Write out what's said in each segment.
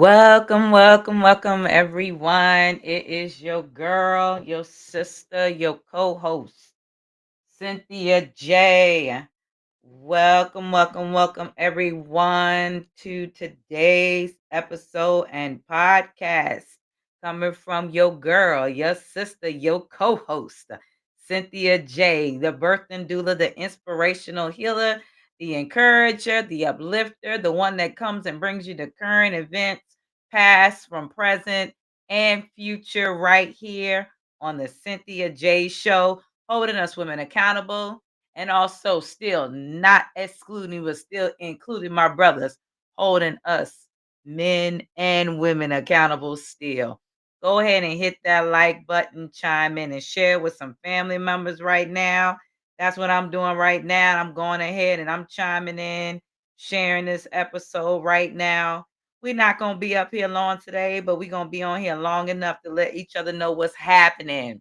Welcome, everyone. It is your girl, your sister, your co host, Cynthia J. Welcome, everyone, to today's episode and podcast coming from your girl, your sister, your co host, Cynthia J., the birth and doula, the inspirational healer, the encourager, the uplifter, the one that comes and brings you the current events, past, from present, and future, right here on the Cynthia J. Show, holding us women accountable and also still not excluding, but still including my brothers, holding us men and women accountable still. Go ahead and hit that like button, chime in and share with some family members right now. That's what I'm doing right now. I'm going ahead and I'm chiming in, sharing this episode right now. We're not going to be up here long today, but we're going to be on here long enough to let each other know what's happening.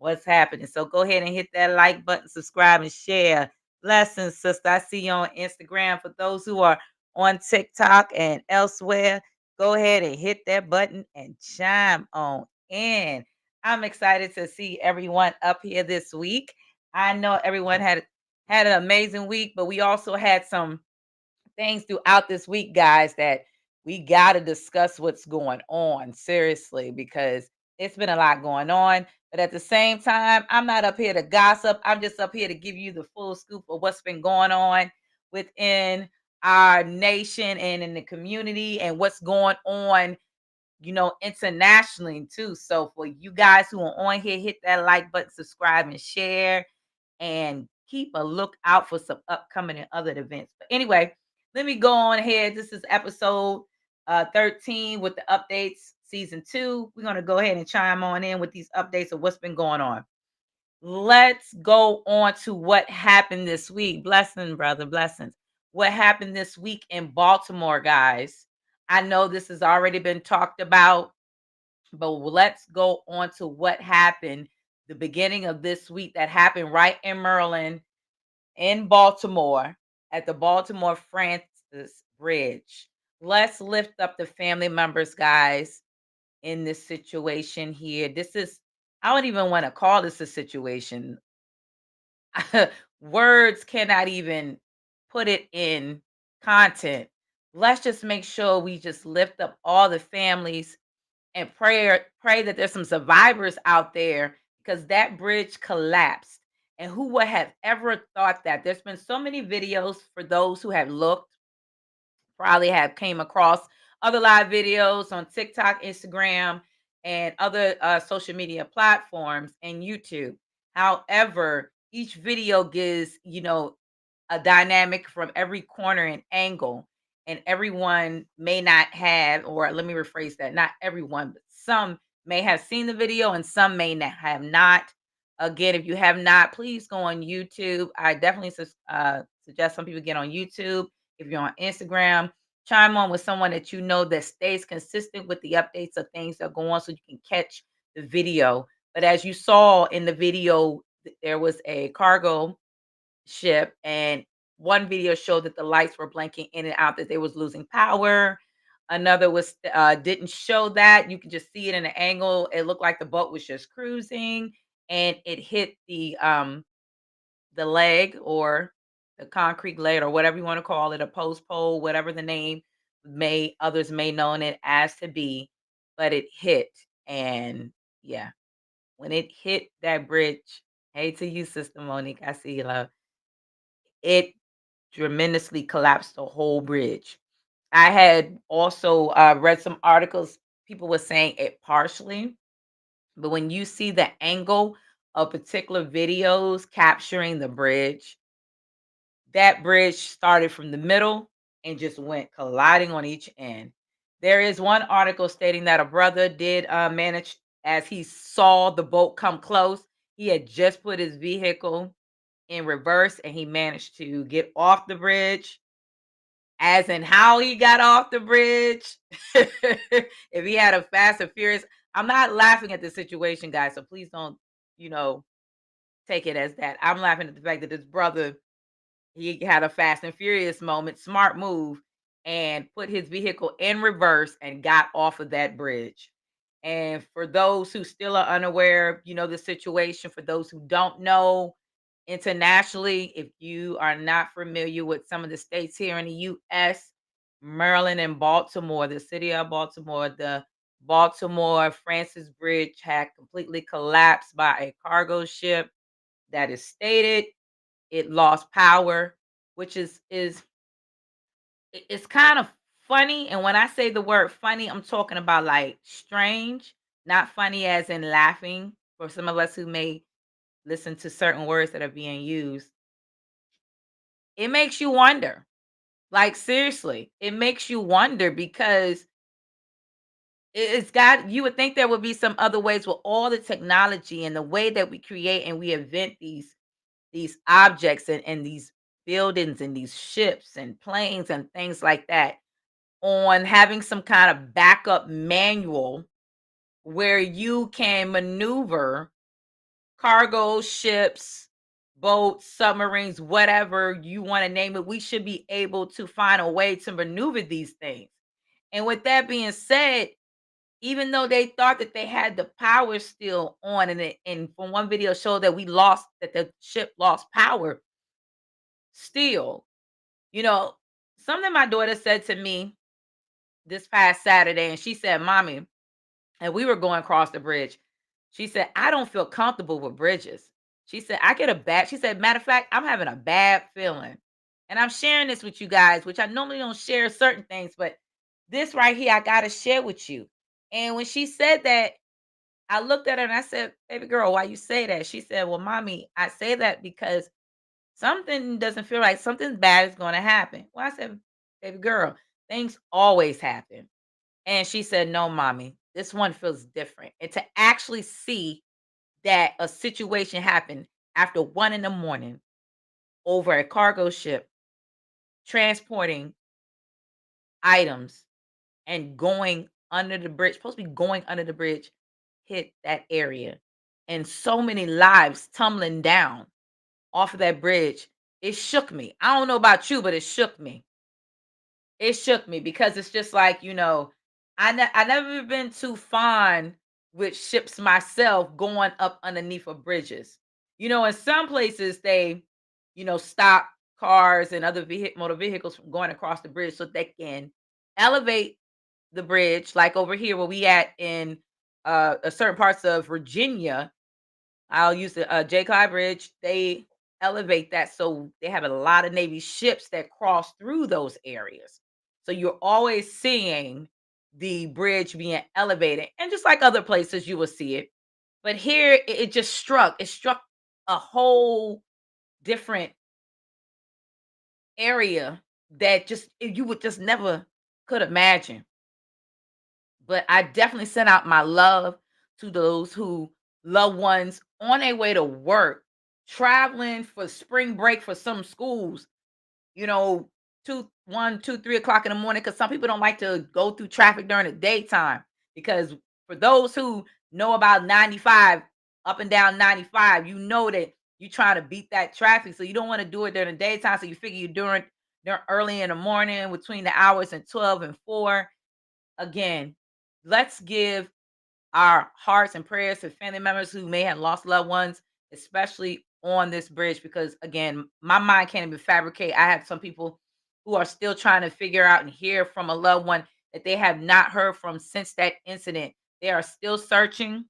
So go ahead and hit that like button, subscribe, and share. Blessings, sister. I see you on Instagram. For those who are on TikTok and elsewhere, go ahead and hit that button and chime on in. I'm excited to see everyone up here this week. I know everyone had an amazing week, but we also had some things throughout this week, guys, that we got to discuss what's going on seriously because it's been a lot going on. But at the same time, I'm not up here to gossip. I'm just up here to give you the full scoop of what's been going on within our nation and in the community and what's going on, internationally too. So for you guys who are on here, hit that like button, subscribe, and share, and keep a lookout for some upcoming and other events. But anyway, let me go on ahead. This is episode 13 with the updates, season 2. We're going to go ahead and chime on in with these updates of what's been going on. Let's go on to what happened this week. Blessing, brother, blessings. What happened this week in Baltimore, guys? I know this has already been talked about, but let's go on to what happened the beginning of this week that happened right in Maryland, in Baltimore, at the Baltimore Francis Bridge. Let's lift up the family members, guys, in this situation here. I don't even want to call this a situation. Words cannot even put it in content. Let's just make sure we just lift up all the families and pray that there's some survivors out there because that bridge collapsed. And who would have ever thought that? There's been so many videos for those who have looked, probably have came across other live videos on TikTok, Instagram, and other social media platforms and YouTube. However, each video gives, a dynamic from every corner and angle. And everyone may not have, or let me rephrase that, not everyone, but some may have seen the video and some may not have not. Again, if you have not, please go on YouTube. I definitely suggest some people get on YouTube. If you're on Instagram, chime on with someone that you know that stays consistent with the updates of things that go on so you can catch the video. But as you saw in the video, there was a cargo ship, and one video showed that the lights were blinking in and out, that they was losing power. Another was didn't show that. You can just see it in an angle. It looked like the boat was just cruising and it hit the leg, or the concrete leg, or whatever you want to call it, a post pole, whatever the name may others may know it as to be, but it hit. And yeah, when it hit that bridge, hey to you, Sister Monique, I see you, love. It tremendously collapsed the whole bridge. I had also read some articles. People were saying it partially, but when you see the angle of particular videos capturing the bridge, that bridge started from the middle and just went colliding on each end. There is one article stating that a brother did manage, as he saw the boat come close, he had just put his vehicle in reverse and he managed to get off the bridge. As in how he got off the bridge. If he had a fast and furious, I'm not laughing at the situation, guys. So please don't, you know, take it as that. I'm laughing at the fact that his brother, he had a fast and furious moment, smart move. and put his vehicle in reverse and got off of that bridge. And for those who still are unaware, the situation, for those who don't know, internationally, if you are not familiar with some of the states here in the US, Maryland and Baltimore, the city of Baltimore, the Baltimore Francis Bridge had completely collapsed by a cargo ship that is stated. It lost power, which is it's kind of funny. And when I say the word funny, I'm talking about like strange, not funny as in laughing. For some of us who may listen to certain words that are being used, it makes you wonder. Like, seriously, it makes you wonder because it's got, you would think there would be some other ways with all the technology and the way that we create and we invent these objects and these buildings and these ships and planes and things like that, on having some kind of backup manual where you can maneuver cargo ships, boats, submarines, whatever you want to name it. We should be able to find a way to maneuver these things. And with that being said, even though they thought that they had the power still on, and from one video showed that the ship lost power, still, you know, something my daughter said to me this past Saturday, and she said, "Mommy," and we were going across the bridge. She said, "I don't feel comfortable with bridges." She said, "I get a bad," she said, "Matter of fact, I'm having a bad feeling." And I'm sharing this with you guys, which I normally don't share certain things, but this right here, I got to share with you. And when she said that, I looked at her and I said, "Baby girl, why you say that?" She said, "Well, mommy, I say that because something doesn't feel like something bad is going to happen." Well, I said, "Baby girl, things always happen." And she said, "No, mommy, this one feels different." And to actually see that a situation happened after 1 in the morning over a cargo ship transporting items and going under the bridge, supposed to be going under the bridge, hit that area. And so many lives tumbling down off of that bridge. It shook me. I don't know about you, but it shook me. It shook me because it's just like, I never been too fond with ships myself going up underneath of bridges. In some places they, stop cars and other motor vehicles from going across the bridge so they can elevate the bridge, like over here where we at in certain parts of Virginia. I'll use the J. Clyde Bridge. They elevate that, so they have a lot of Navy ships that cross through those areas. So you're always seeing the bridge being elevated, and just like other places, you will see it. But here, it just struck. It struck a whole different area that just you would just never could imagine. But I definitely sent out my love to those who loved ones on their way to work, traveling for spring break for some schools, you know, 3 o'clock in the morning, because some people don't like to go through traffic during the daytime. Because for those who know about 95, up and down 95, you know that you're trying to beat that traffic. So you don't want to do it during the daytime. So you figure you're doing during early in the morning between the hours and 12 and 4. Again, let's give our hearts and prayers to family members who may have lost loved ones, especially on this bridge, because again, my mind can't even fabricate. I have some people who are still trying to figure out and hear from a loved one that they have not heard from since that incident. They are still searching.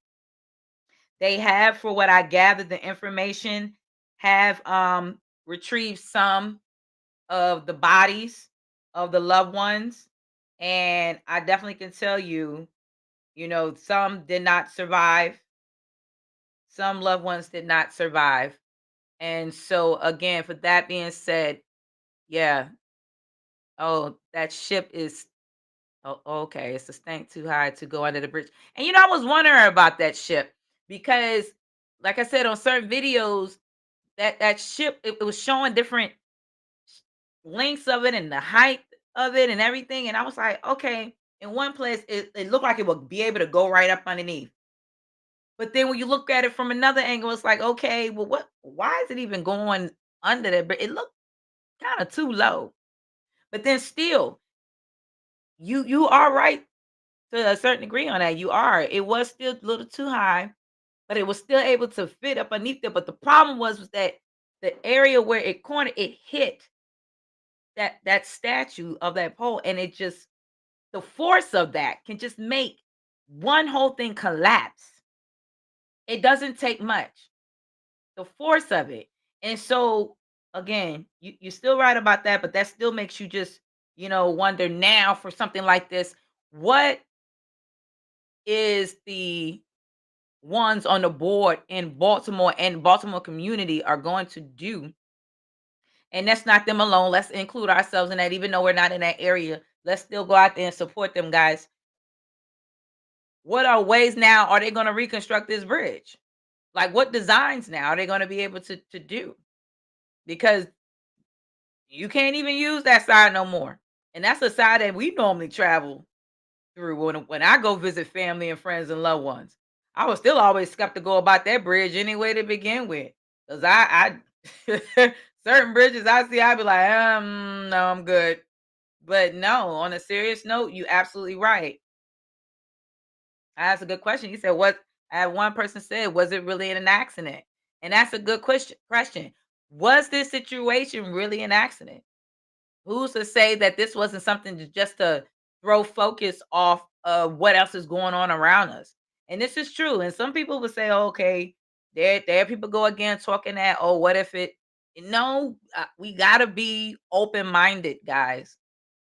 They have, for what I gathered, the information, have retrieved some of the bodies of the loved ones. And I definitely can tell you, some did not survive. Some loved ones did not survive. And so, again, for that being said, yeah. Oh, that ship is, oh, okay. It's a stank too high to go under the bridge. And I was wondering about that ship because, like I said, on certain videos, that ship, it was showing different lengths of it and the height of it and everything. And I was like, okay, in one place, it looked like it would be able to go right up underneath. But then when you look at it from another angle, it's like, okay, well, why is it even going under there? But it looked kind of too low. But then still, You are right to a certain degree on that. You are. It was still a little too high, but it was still able to fit up underneath it. But the problem was that the area where it cornered, it hit that statue of that pole, and it just the force of that can just make one whole thing collapse. It doesn't take much. The force of it. And so again, you're still right about that, but that still makes you just, wonder now for something like this, what is the ones on the board in Baltimore and Baltimore community are going to do. And that's not them alone. Let's include ourselves in that, even though we're not in that area. Let's still go out there and support them, guys. What are ways now are they going to reconstruct this bridge? Like, what designs now are they going to be able to do? Because you can't even use that side no more. And that's a side that we normally travel through when I go visit family and friends and loved ones. I was still always skeptical about that bridge anyway to begin with. Because I certain bridges I see, I'd be like, no, I'm good. But no, on a serious note, you absolutely right. That's a good question. You said what I had one person said, was it really an accident? And that's a good question. Was this situation really an accident? Who's to say that this wasn't something just to throw focus off of what else is going on around us? And this is true. And some people would say, "Oh, okay, there people go again talking that, oh, what if it, no, we gotta be open-minded, guys.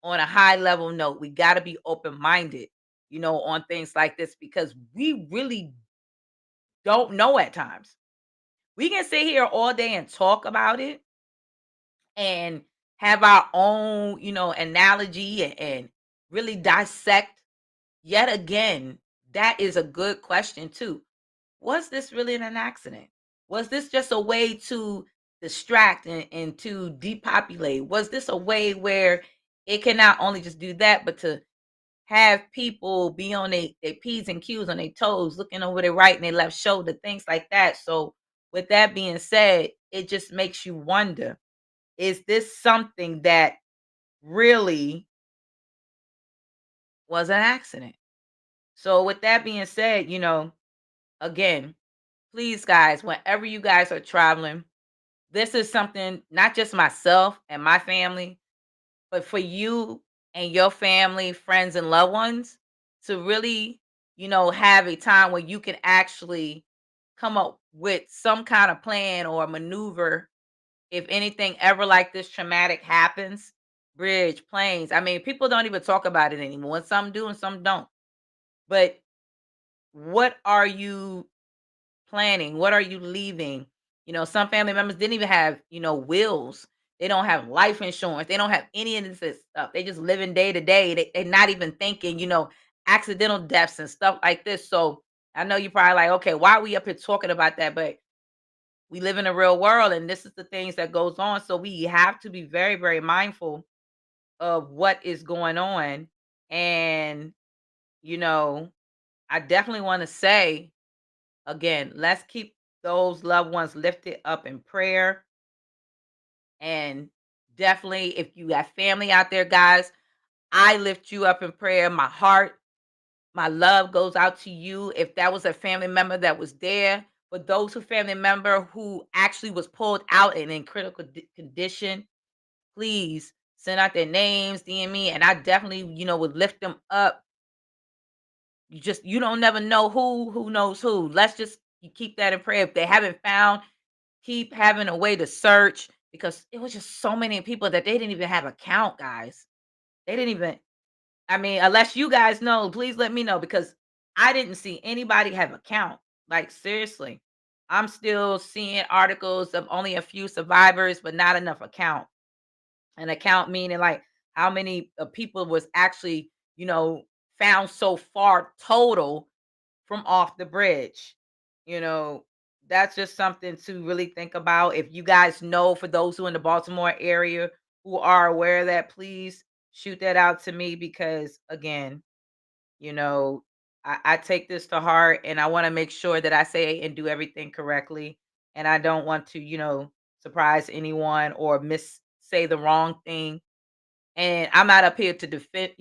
On a high level note, we gotta be open-minded, on things like this because we really don't know at times. We can sit here all day and talk about it and have our own, analogy and really dissect. Yet again, that is a good question too. Was this really an accident? Was this just a way to distract and to depopulate? Was this a way where it can not only just do that, but to have people be on their P's and Q's on their toes, looking over their right and their left shoulder, things like that. So with that being said, it just makes you wonder, is this something that really was an accident? So with that being said, again, please guys, whenever you guys are traveling, this is something not just myself and my family, but for you and your family, friends and loved ones to really, have a time where you can actually come up with some kind of plan or maneuver if anything ever like this traumatic happens. Bridge, planes. I mean, people don't even talk about it anymore. And some do and some don't. But what are you planning? What are you leaving? Some family members didn't even have, wills. They don't have life insurance. They don't have any of this stuff. They just living day to day. They're not even thinking, accidental deaths and stuff like this. So I know you're probably like, okay, why are we up here talking about that? But we live in a real world and this is the things that goes on. So we have to be very, very mindful of what is going on. And, you know, I definitely want to say again, let's keep those loved ones lifted up in prayer. And definitely, if you have family out there, guys, I lift you up in prayer. My heart, my love goes out to you. If that was a family member that was there, for those who family member who actually was pulled out and in critical condition, please send out their names, DM me, and I definitely, would lift them up. You don't never know who knows who. Let's just keep that in prayer. If they haven't found, keep having a way to search because it was just so many people that they didn't even have a count, guys. They didn't even, I mean, unless you guys know, please let me know because I didn't see anybody have a count. Like seriously. I'm still seeing articles of only a few survivors, but not enough account. An account meaning like how many people was actually, found so far total from off the bridge. You know, that's just something to really think about. If you guys know, for those who in the Baltimore area who are aware of that, please shoot that out to me because again, you know, I take this to heart and I want to make sure that I say and do everything correctly. And I don't want to, surprise anyone or miss say the wrong thing. And I'm not up here to defend,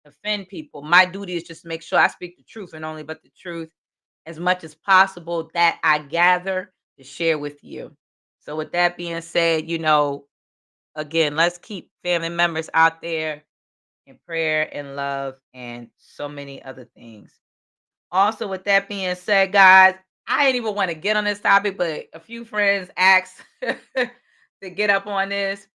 offend people. My duty is just make sure I speak the truth and only but the truth as much as possible that I gather to share with you. So with that being said, again, let's keep family members out there in prayer and love and so many other things. Also, with that being said, guys, I didn't even want to get on this topic, but a few friends asked to get up on this.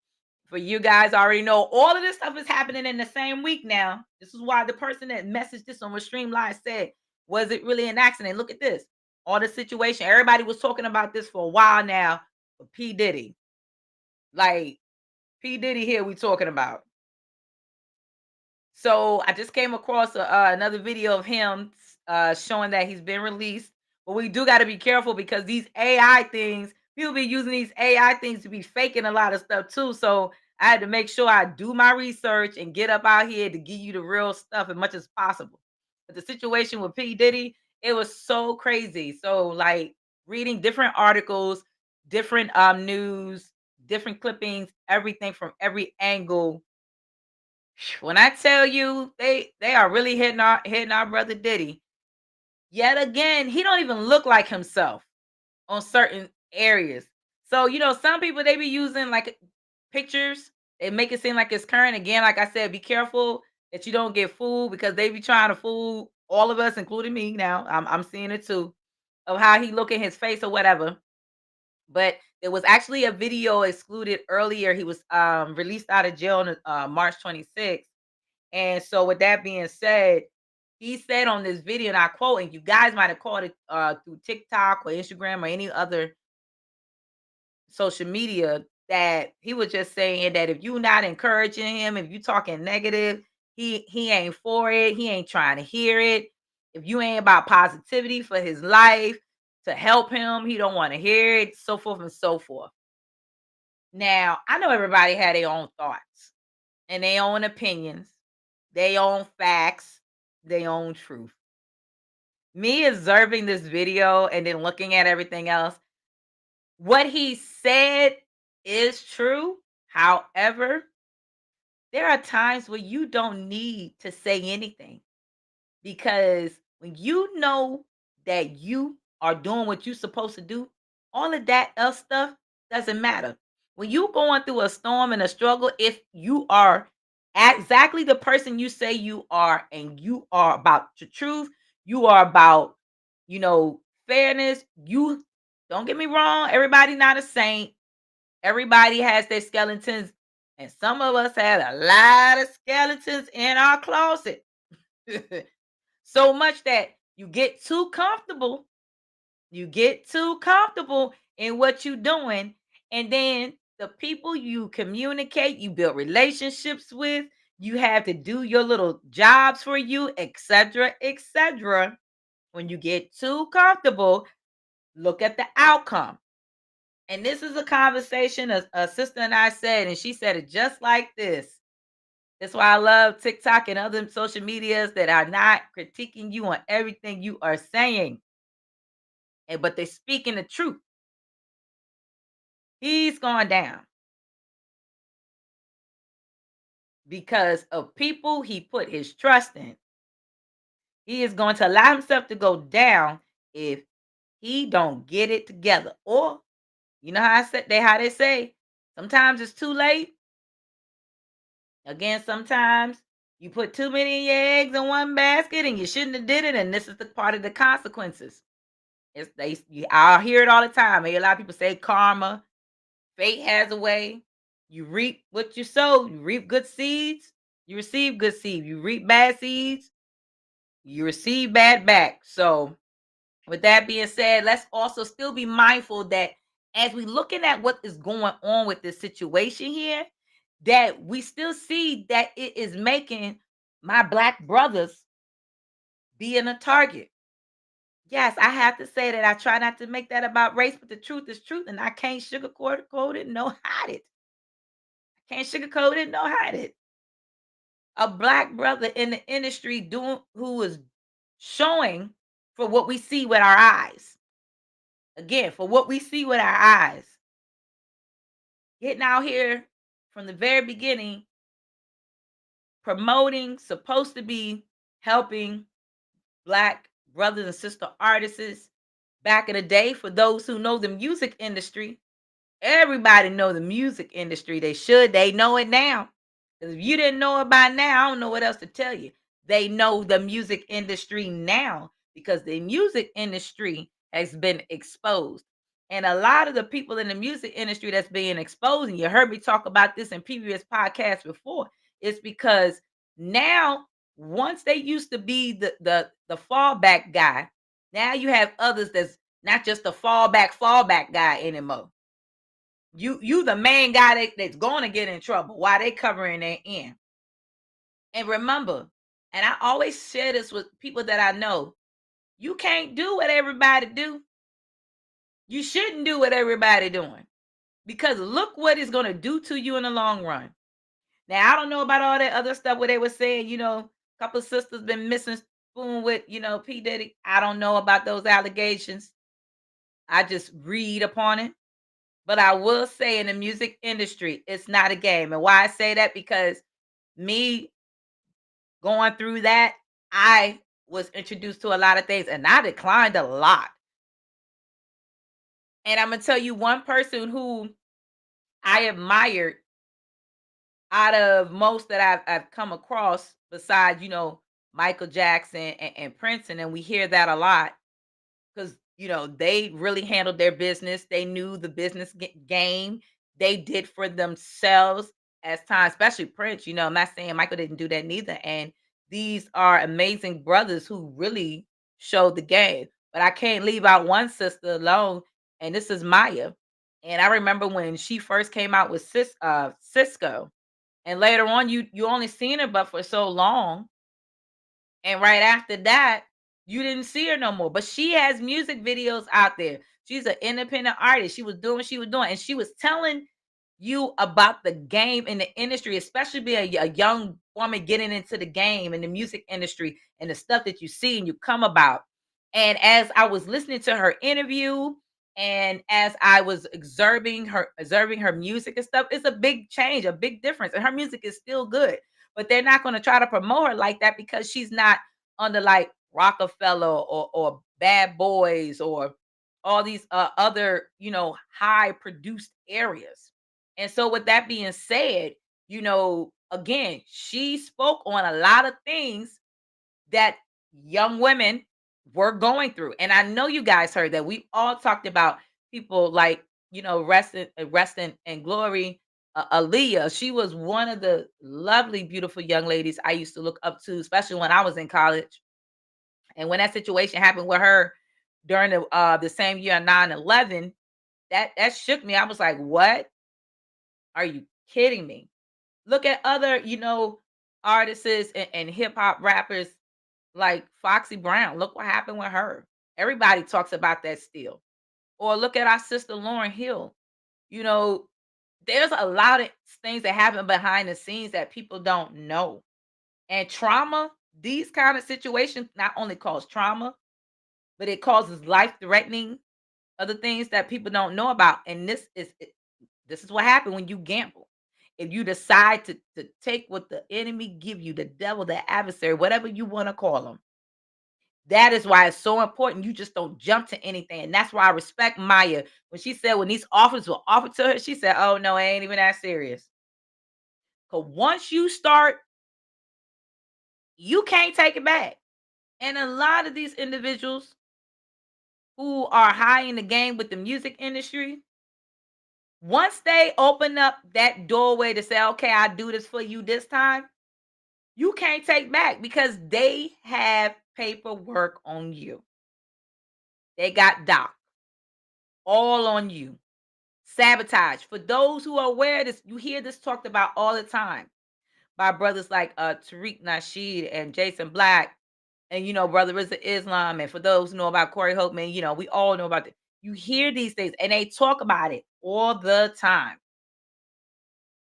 For you guys already know all of this stuff is happening in the same week now. This is why the person that messaged this on Stream Live said, was it really an accident? Look at this. All the situation. Everybody was talking about this for a while now. But P. Diddy. Like P. Diddy here we talking about. So I just came across another video of him showing that he's been released. But we do got to be careful because these AI things, people be using these AI things to be faking a lot of stuff too. So I had to make sure I do my research and get up out here to give you the real stuff as much as possible. But the situation with P. Diddy, it was so crazy. So like reading different articles, different news, different clippings, everything from every angle. When I tell you they are really hitting our brother Diddy. Yet again, he don't even look like himself on certain areas. So, some people they be using like pictures and make it seem like it's current. Again, like I said, be careful that you don't get fooled because they be trying to fool all of us, including me now. I'm seeing it too, of how he look in his face or whatever. But there was actually a video excluded earlier. He was released out of jail on March 26th. And so, with that being said, he said on this video, and I quote, and you guys might have caught it through TikTok or Instagram or any other social media, that he was just saying that if you not encouraging him, if you talking negative, he ain't for it. He ain't trying to hear it. If you ain't about positivity for his life to help him, he don't want to hear it. So forth and so forth. Now, I know everybody had their own thoughts and their own opinions, their own facts, their own truth. Me observing this video and then looking at everything else, what he said is true. However, there are times where you don't need to say anything because when you know that you are doing what you're supposed to do, all of that else stuff doesn't matter. When you going through a storm and a struggle, if you are exactly the person you say you are and you are about the truth, you are about, fairness, you don't get me wrong, everybody not a saint. Everybody has their skeletons, and some of us had a lot of skeletons in our closet. So much that you get too comfortable. You get too comfortable in what you're doing. And then the people you communicate, you build relationships with, you have to do your little jobs for you, etc., etc. When you get too comfortable, look at the outcome. And this is a conversation a sister and I said, and she said it just like this. That's why I love TikTok and other social medias that are not critiquing you on everything you are saying, but they're speaking the truth. He's gone down because of people he put his trust in. He is going to allow himself to go down if he don't get it together. Or, you know how they say, sometimes it's too late. Again, sometimes you put too many of your eggs in one basket and you shouldn't have did it, and this is the part of the consequences. I'll hear it all the time. A lot of people say karma, fate has a way. You reap what you sow. You reap good seeds, you receive good seeds. You reap bad seeds, you receive bad back. So, with that being said, let's also still be mindful that as we looking at what is going on with this situation here, that we still see that it is making my black brothers being a target. Yes, I have to say that I try not to make that about race, but the truth is truth, and I can't sugarcoat it, no hide it. I can't sugarcoat it, no hide it. A black brother in the industry doing who is showing for what we see with our eyes. Again, for what we see with our eyes. Getting out here from the very beginning, promoting, supposed to be helping Black brothers and sister artists back in the day. For those who know the music industry, everybody know the music industry. They know it now. 'Cause if you didn't know it by now, I don't know what else to tell you. They know the music industry now because the music industry has been exposed. And a lot of the people in the music industry that's being exposed, and you heard me talk about this in previous podcasts before, is because now, once they used to be the fallback guy, now you have others that's not just the fallback guy anymore. You the main guy that's going to get in trouble while they covering their end. And remember, and I always share this with people that I know, you can't do what everybody do. You shouldn't do what everybody doing because look what it's going to do to you in the long run. Now I don't know about all that other stuff where they were saying, a couple of sisters been missing spoon with, P Diddy. I don't know about those allegations. I just read upon it. But I will say in the music industry, it's not a game. And why I say that, because me going through that, I was introduced to a lot of things and I declined a lot. And I'm going to tell you one person who I admired out of most that I've come across, besides, Michael Jackson and Prince. And we hear that a lot because they really handled their business. They knew the business game. They did for themselves as time, especially Prince. I'm not saying Michael didn't do that neither. And these are amazing brothers who really showed the game. But I can't leave out one sister alone, and this is Maya. And I remember when she first came out with Cisco, and later on you only seen her but for so long, and right after that, you didn't see her no more. But she has music videos out there. She's an independent artist. She was doing what she was doing, and she was telling you about the game in the industry, especially being a young woman getting into the game in the music industry and the stuff that you see and you come about. And as I was listening to her interview, and as I was observing her music and stuff, it's a big change, a big difference. And her music is still good, but they're not going to try to promote her like that because she's not under like Rockefeller or Bad Boys or all these other, high produced areas. And so, with that being said, again, she spoke on a lot of things that young women were going through. And I know you guys heard that. We all talked about people like, rest in glory. Aaliyah, she was one of the lovely, beautiful young ladies I used to look up to, especially when I was in college. And when that situation happened with her during the same year, 9/11, that shook me. I was like, "What? Are you kidding me?" Look at other, artists and hip hop rappers like Foxy Brown. Look what happened with her. Everybody talks about that still. Or look at our sister Lauren Hill. You know, there's a lot of things that happen behind the scenes that people don't know. And trauma, these kind of situations not only cause trauma, but it causes life threatening other things that people don't know about. And this is what happened when you gamble. If you decide to take what the enemy give you, the devil, the adversary, whatever you want to call them, that is why it's so important. You just don't jump to anything. And that's why I respect Maya. When she said when these offers were offered to her, she said, "Oh no, it ain't even that serious." Because once you start, you can't take it back. And a lot of these individuals who are high in the game with the music industry, once they open up that doorway to say, "Okay, I do this for you this time," you can't take back because they have paperwork on you. They got doc all on you. Sabotage. For those who are aware of this, you hear this talked about all the time by brothers like Tariq Nasheed and Jason Black, and Brother Rizza Islam. And for those who know about Corey Holtman, we all know about it. You hear these things and they talk about it all the time.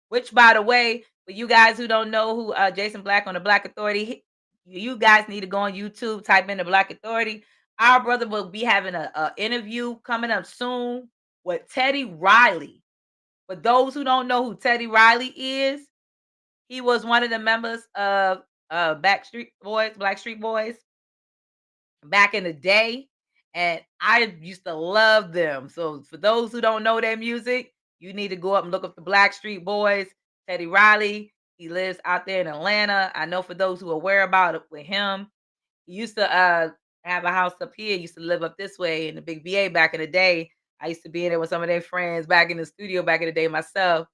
Which, by the way, for you guys who don't know who Jason Black on the Black Authority, you guys need to go on YouTube, type in the Black Authority. Our brother will be having a interview coming up soon with Teddy Riley. For those who don't know who Teddy Riley is, He was one of the members of Black Street Boys back in the day, and I used to love them. So for those who don't know their music, you need to go up and look up the Black Street Boys. Teddy Riley, he lives out there in Atlanta. I know for those who are aware about it with him, he used to have a house up here. He used to live up this way in the big VA back in the day. I used to be in there with some of their friends back in the studio back in the day myself.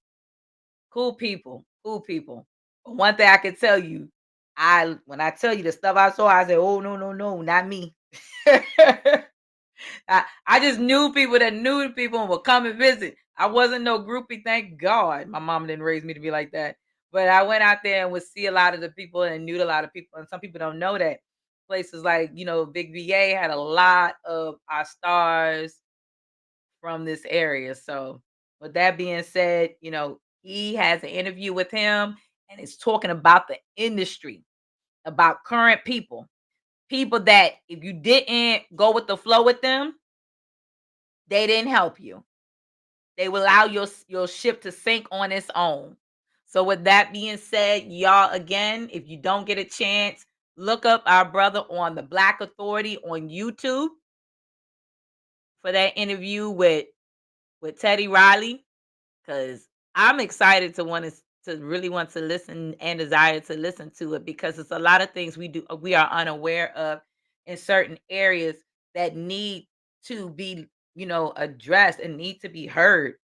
Cool people, cool people. But one thing I can tell you, I when I tell you the stuff I saw, I said, "Oh no, no, no, not me." I just knew people that knew people and would come and visit. I wasn't no groupie, thank God. My mom didn't raise me to be like that. But I went out there and would see a lot of the people and knew a lot of people. And some people don't know that places like, Big VA had a lot of our stars from this area. So, with that being said, he has an interview with him and it's talking about the industry, about current people that if you didn't go with the flow with them, they didn't help you. They will allow your ship to sink on its own. So with that being said, y'all, again, if you don't get a chance, look up our brother on the Black Authority on YouTube for that interview with Teddy Riley, because I'm excited to really want to listen and desire to listen to it, because it's a lot of things we are unaware of in certain areas that need to be addressed and need to be heard,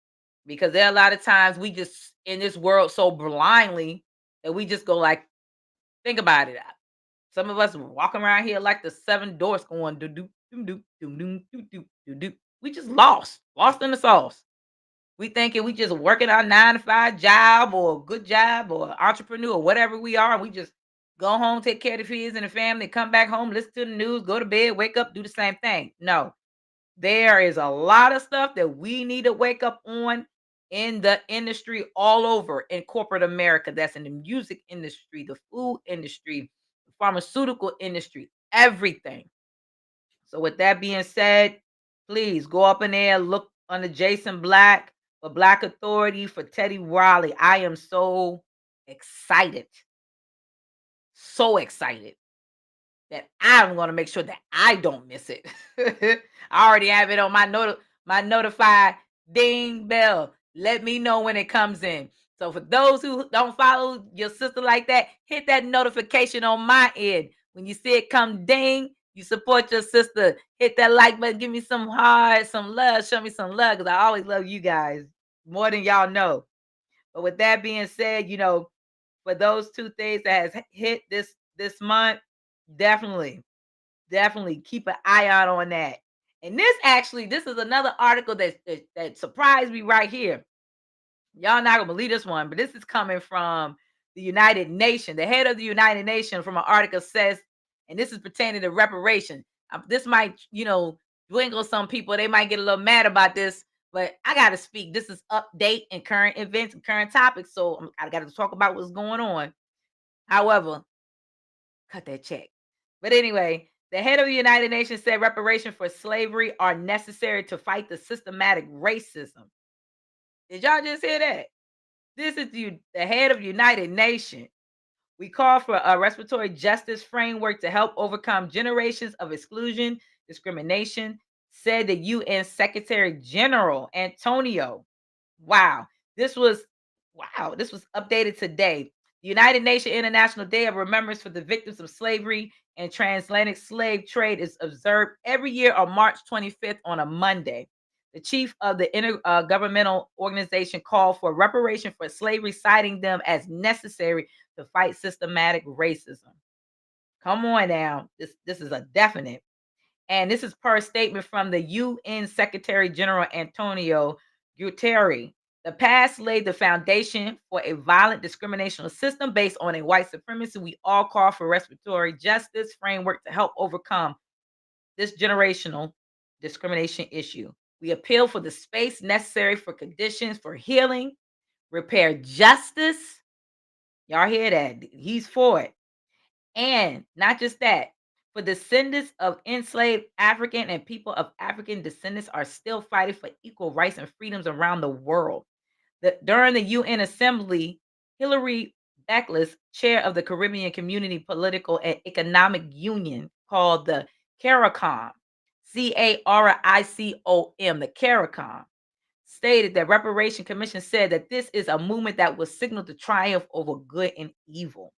because there are a lot of times we just in this world so blindly that we just go like, think about it. Some of us walking around here like the seven doors going do do do do do do do do do. We just lost in the sauce. We thinking we just working our 9 to 5 job or a good job or entrepreneur or whatever we are. And we just go home, take care of the kids and the family, come back home, listen to the news, go to bed, wake up, do the same thing. No, there is a lot of stuff that we need to wake up on in the industry all over in corporate America. That's in the music industry, the food industry, the pharmaceutical industry, everything. So with that being said, please go up in there, look under Jason Black for Black Authority for Teddy Riley. I am so excited. So excited that I'm going to make sure that I don't miss it. I already have it on my notified ding bell. Let me know when it comes in. So for those who don't follow your sister like that, hit that notification on my end. When you see it come ding, you support your sister. Hit that like button, give me some heart, some love, show me some love, because I always love you guys more than y'all know. But with that being said, for those two things that has hit this month, definitely keep an eye out on that. And this is another article that surprised me right here. Y'all not gonna believe this one, but this is coming from the United Nations. The head of the United Nations from an article says, and this is pertaining to reparation. This might, dwindle some people. They might get a little mad about this, but I gotta speak. This is update and current events and current topics, so I got to talk about what's going on. However, cut that check. But anyway, the head of the United Nations said reparations for slavery are necessary to fight the systematic racism. Did y'all just hear that? This is the head of United Nations. We call for a respiratory justice framework to help overcome generations of exclusion, discrimination, said the UN Secretary General Antonio. Wow. This was This was updated today. The United Nations International Day of Remembrance for the Victims of Slavery and Transatlantic Slave Trade is observed every year on March 25th on a Monday. The chief of the intergovernmental organization called for reparation for slavery, citing them as necessary to fight systematic racism. Come on now. This is a definite. And this is per statement from the UN Secretary General Antonio Guterres. The past laid the foundation for a violent discriminational system based on a white supremacy. We all call for respiratory justice framework to help overcome this generational discrimination issue. We appeal for the space necessary for conditions for healing, repair, justice. Y'all hear that? He's for it. And not just that, for descendants of enslaved African and people of African descendants are still fighting for equal rights and freedoms around the world. During the UN Assembly, Hillary Eccles, chair of the Caribbean Community Political and Economic Union called the CARICOM, CARICOM, the CARICOM, stated that Reparation Commission said that this is a movement that will signal the triumph over good and evil.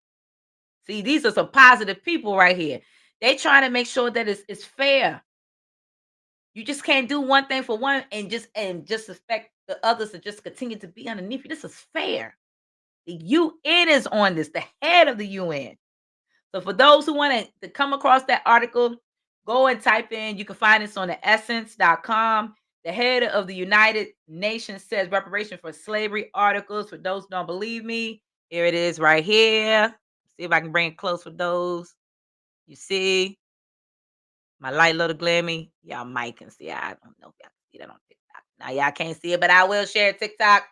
See, these are some positive people right here. They trying to make sure that it's fair. You just can't do one thing for one and just expect the others to just continue to be underneath you. This is fair. The UN is on this, the head of the UN. So for those who want to come across that article, go and type in. You can find this on the essence.com. The head of the United Nations says reparation for slavery articles. For those who don't believe me, here it is right here. See if I can bring it close for those. You see my light little glammy. Y'all might can see. I don't know if y'all can see that on TikTok. Now y'all can't see it, but I will share TikTok.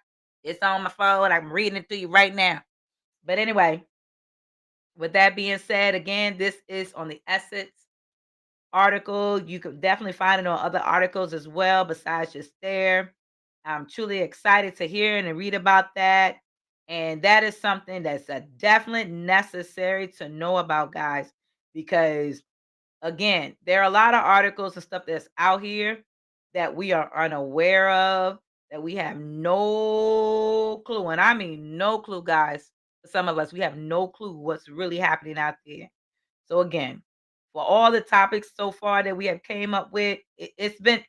It's on my phone. I'm reading it to you right now. But anyway, with that being said, again, this is on the Essence article. You could definitely find it on other articles as well, besides just there. I'm truly excited to hear and read about that. And that is something that's a definite necessary to know about, guys, because again, there are a lot of articles and stuff that's out here that we are unaware of, that we have no clue. And I mean, no clue, guys. For some of us, we have no clue what's really happening out there. So again, for all the topics so far that we have came up with, it's been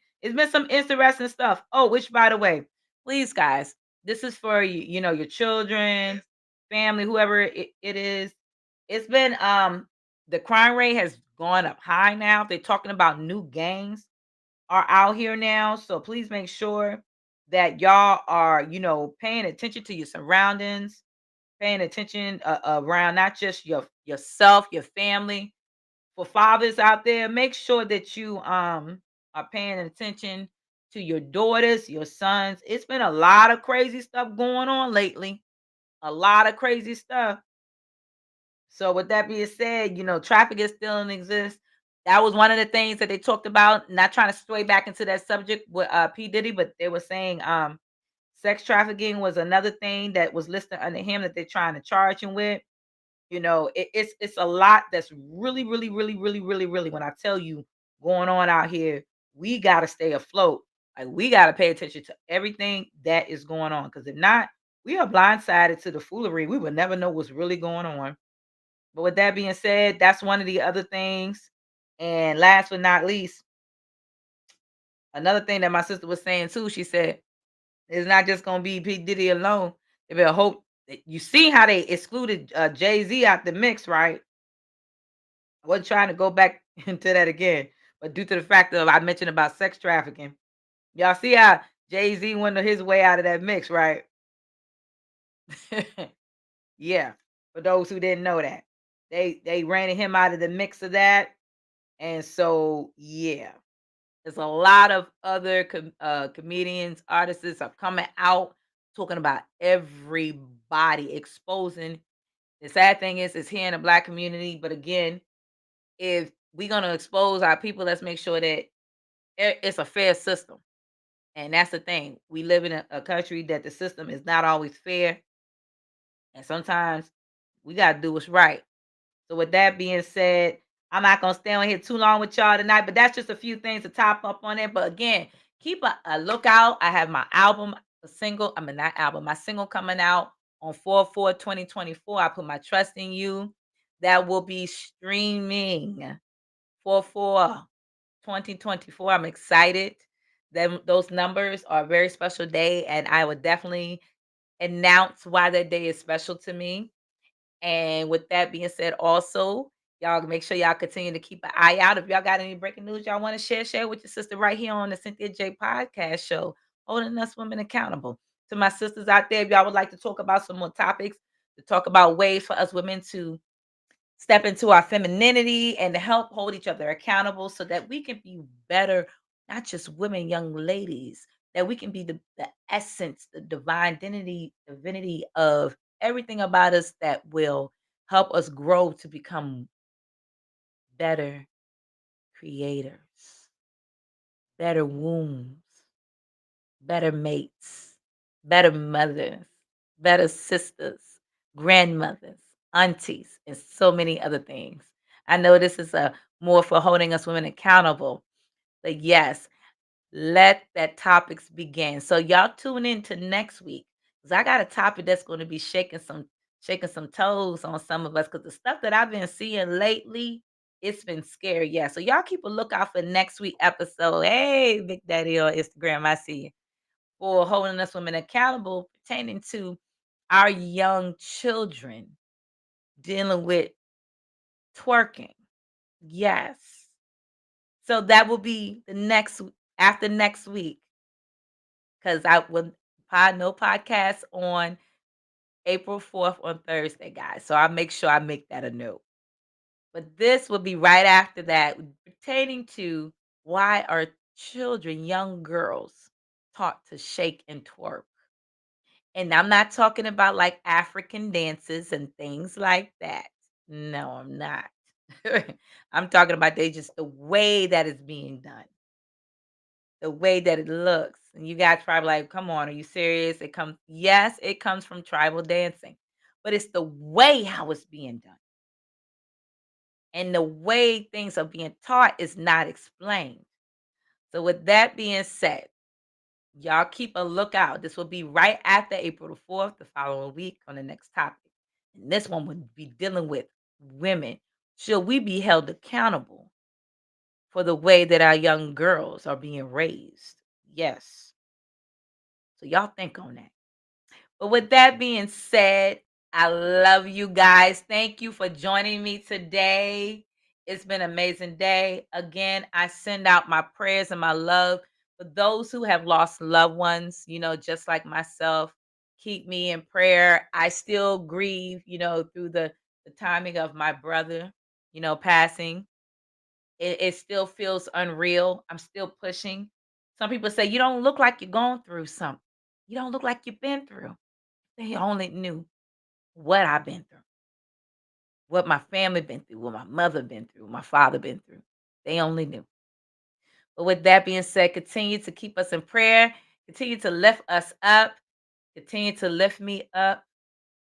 some interesting stuff. Oh, which by the way, please guys, this is for you, your children, family, whoever it is. It's been the crime rate has gone up high now. They're talking about new gangs are out here now. So please make sure that y'all are, paying attention to your surroundings, paying attention around not just yourself, your family. For fathers out there, make sure that you are paying attention to your daughters, your sons. It's been a lot of crazy stuff going on lately. A lot of crazy stuff. So with that being said, traffic is still in exist. That was one of the things that they talked about. Not trying to sway back into that subject with P. Diddy, but they were saying sex trafficking was another thing that was listed under him that they're trying to charge him with. It's a lot that's really, really, really, really, really, really. When I tell you going on out here, we got to stay afloat. Like we got to pay attention to everything that is going on, because if not, we are blindsided to the foolery. We will never know what's really going on. But with that being said, that's one of the other things. And last but not least, another thing that my sister was saying too, she said, it's not just gonna be P. Diddy alone. They better hope that you see how they excluded Jay-Z out the mix, right? I wasn't trying to go back into that again, but due to the fact that I mentioned about sex trafficking, y'all see how Jay-Z went his way out of that mix, right? Yeah. For those who didn't know that. They ran him out of the mix of that. And so, yeah, there's a lot of other comedians, artists are coming out talking about everybody, exposing. The sad thing is, it's here in the Black community. But again, if we're gonna expose our people, let's make sure that it's a fair system. And that's the thing. We live in a country that the system is not always fair, and sometimes we gotta do what's right. So with that being said, I'm not gonna stay on here too long with y'all tonight, but that's just a few things to top up on it. But again, keep a lookout. I have my album, a single. I mean, not album, my single coming out on 4/4/2024. I put my trust in you. That will be streaming 4/4/2024. I'm excited. Those numbers are a very special day, and I would definitely announce why that day is special to me. And with that being said, also, y'all make sure y'all continue to keep an eye out. If y'all got any breaking news y'all want to share with your sister right here on the Cynthia J podcast show, holding us women accountable. To my sisters out there, if y'all would like to talk about some more topics, to talk about ways for us women to step into our femininity and to help hold each other accountable so that we can be better, not just women, young ladies, that we can be the essence, the divine divinity of everything about us that will help us grow to become better creators, better wombs, better mates, better mothers, better sisters, grandmothers, aunties, and so many other things. I know this is a more for holding us women accountable, but yes, let that topics begin. So y'all tune in to next week because I got a topic that's going to be shaking some toes on some of us because the stuff that I've been seeing lately, it's been scary. Yeah. So y'all keep a lookout for next week episode. Hey, Big Daddy on Instagram, I see you. For holding us women accountable pertaining to our young children dealing with twerking. Yes. So that will be the next after next week because I will no podcast on April 4th on Thursday, guys. So I'll make sure I make that a note. But this will be right after that, pertaining to why are children, young girls, taught to shake and twerk. And I'm not talking about like African dances and things like that. No, I'm not. I'm talking about they just the way that it's being done, the way that it looks. And you guys probably like, come on, are you serious? Yes, it comes from tribal dancing, but it's the way how it's being done. And the way things are being taught is not explained. So, with that being said, y'all keep a lookout. This will be right after April the 4th, the following week on the next topic. And this one would be dealing with women. Should we be held accountable for the way that our young girls are being raised? Yes. So y'all think on that. But with that being said, I love you guys. Thank you for joining me today. It's been an amazing day. Again, I send out my prayers and my love for those who have lost loved ones, just like myself. Keep me in prayer. I still grieve, through the timing of my brother, passing. It still feels unreal. I'm still pushing. Some people say, you don't look like you're going through something. You don't look like you've been through. They only knew what I've been through, what my family been through, what my mother been through, my father been through. They only knew. But with that being said, continue to keep us in prayer. Continue to lift us up. Continue to lift me up.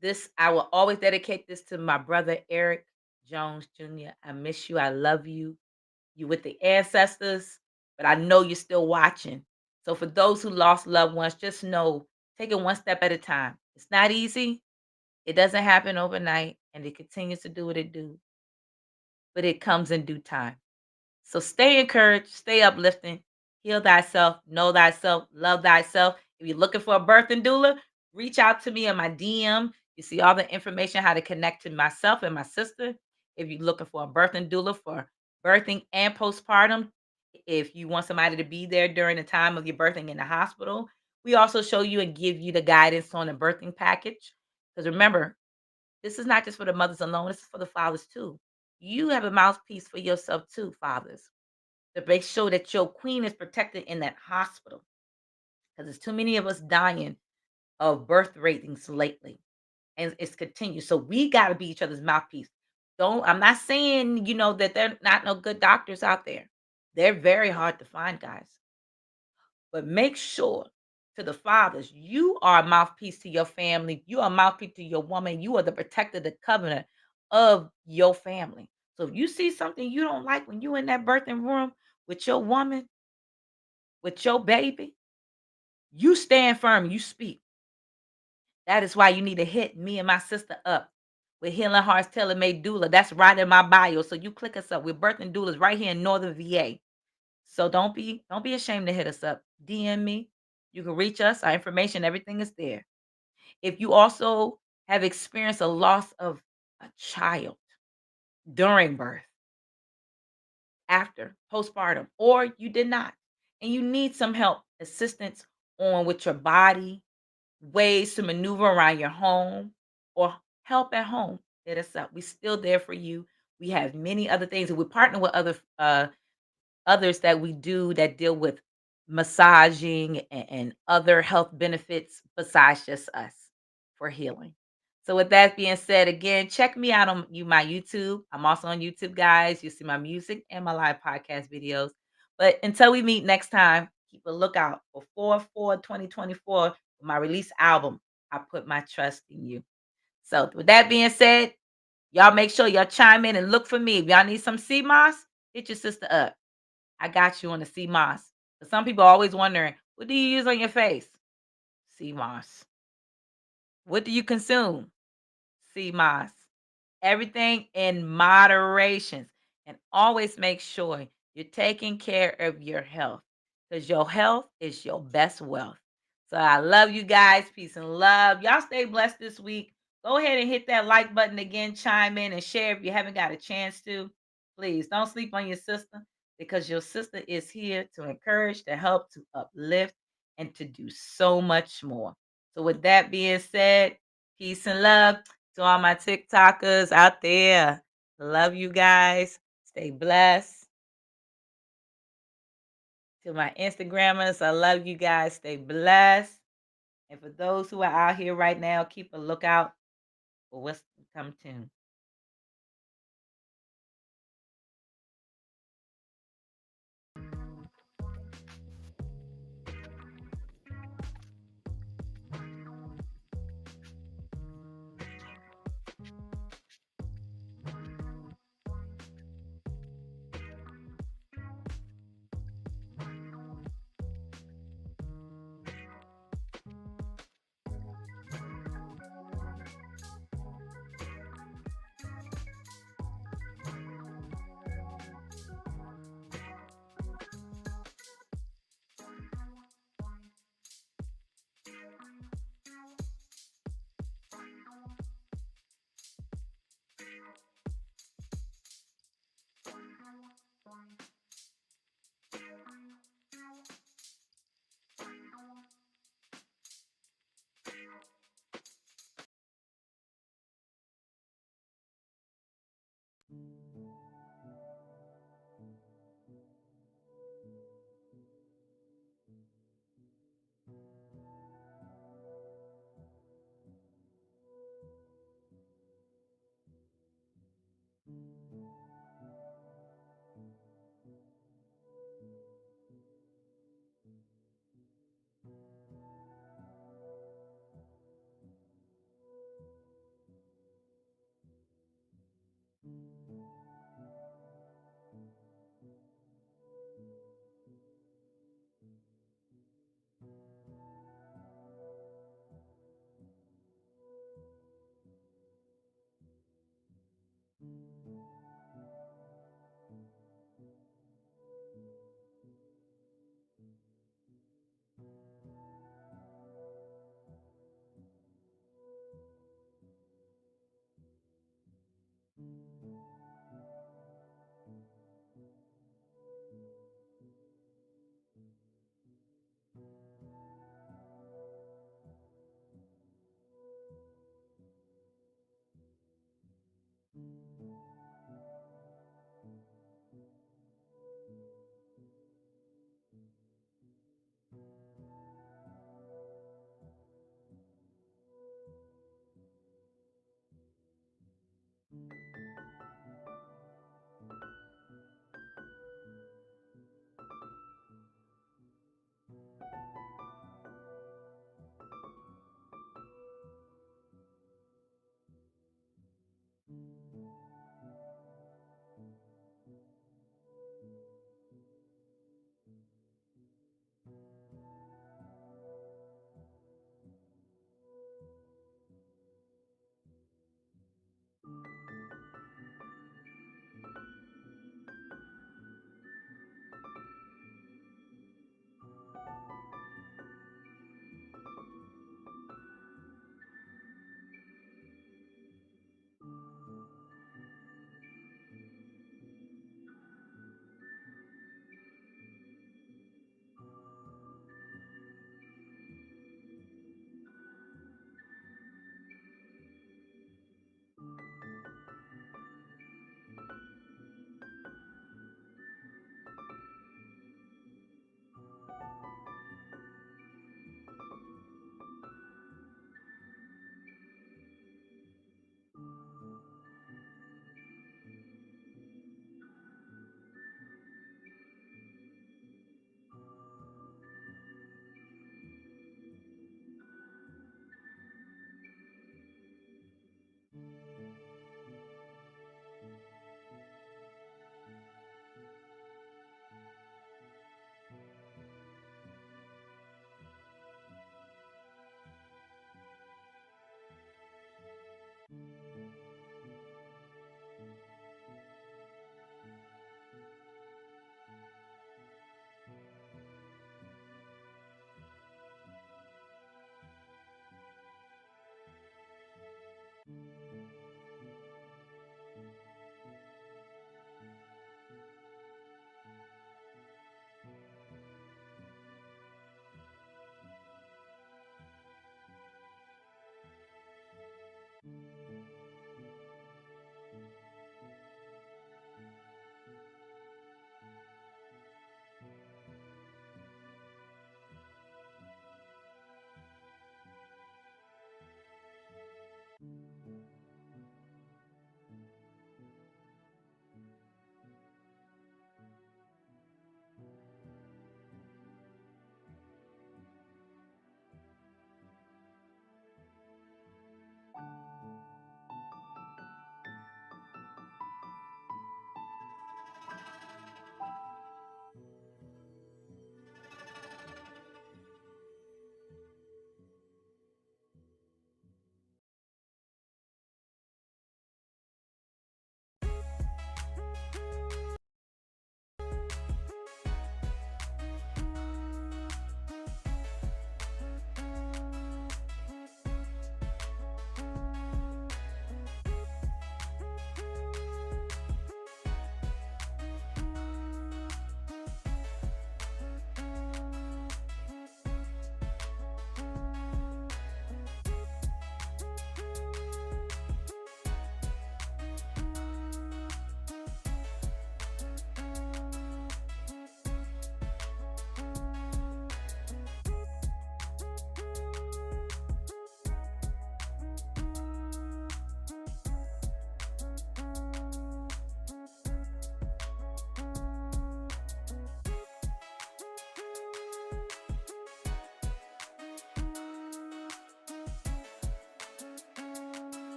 This I will always dedicate this to my brother Eric Jones Jr. I miss you. I love you. You with the ancestors, but I know you're still watching. So for those who lost loved ones, just know, take it one step at a time. It's not easy. It doesn't happen overnight, and it continues to do what it do, but it comes in due time. So stay encouraged, stay uplifting, heal thyself, know thyself, love thyself. If you're looking for a birthing doula, reach out to me in my DM. You see all the information how to connect to myself and my sister. If you're looking for a birthing doula for birthing and postpartum, if you want somebody to be there during the time of your birthing in the hospital, we also show you and give you the guidance on the birthing package. Because remember, this is not just for the mothers alone, this is for the fathers too. You have a mouthpiece for yourself too, fathers, to make sure that your queen is protected in that hospital. Because there's too many of us dying of birth ratings lately. And it's continued. So we got to be each other's mouthpiece. I'm not saying, that there are not no good doctors out there. They're very hard to find, guys. But make sure to the fathers, you are a mouthpiece to your family. You are a mouthpiece to your woman. You are the protector, the covenant of your family. So if you see something you don't like when you in that birthing room with your woman, with your baby, you stand firm, you speak. That is why you need to hit me and my sister up with Healing Hearts Tailor Made Doula. That's right in my bio. So you click us up. We're birthing doulas right here in Northern VA. So don't be ashamed to hit us up. DM me. You can reach us. Our information, everything is there. If you also have experienced a loss of a child during birth, after, postpartum, or you did not, and you need some help, assistance on with your body, ways to maneuver around your home, or help at home, hit us up. We still there for you. We have many other things, and we partner with others that we do that deal with massaging and other health benefits besides just us for healing. So with that being said, again, check me out on my YouTube. I'm also on YouTube, guys. You see my music and my live podcast videos. But until we meet next time, keep a lookout for 4/4/2024, my release album. I put my trust in you. So with that being said, y'all make sure y'all chime in and look for me. If y'all need some sea moss, hit your sister up. I got you on the sea moss. But some people are always wondering, what do you use on your face? Sea moss. What do you consume? Sea moss. Everything in moderation. And always make sure you're taking care of your health because your health is your best wealth. So I love you guys. Peace and love. Y'all stay blessed this week. Go ahead and hit that like button again, chime in and share if you haven't got a chance to. Please don't sleep on your sister because your sister is here to encourage, to help, to uplift, and to do so much more. So, with that being said, peace and love to all my TikTokers out there. Love you guys. Stay blessed. To my Instagrammers, I love you guys. Stay blessed. And for those who are out here right now, keep a lookout for what's to come soon.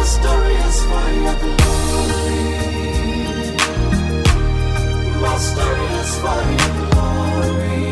My story is for your glory. My story is for your glory.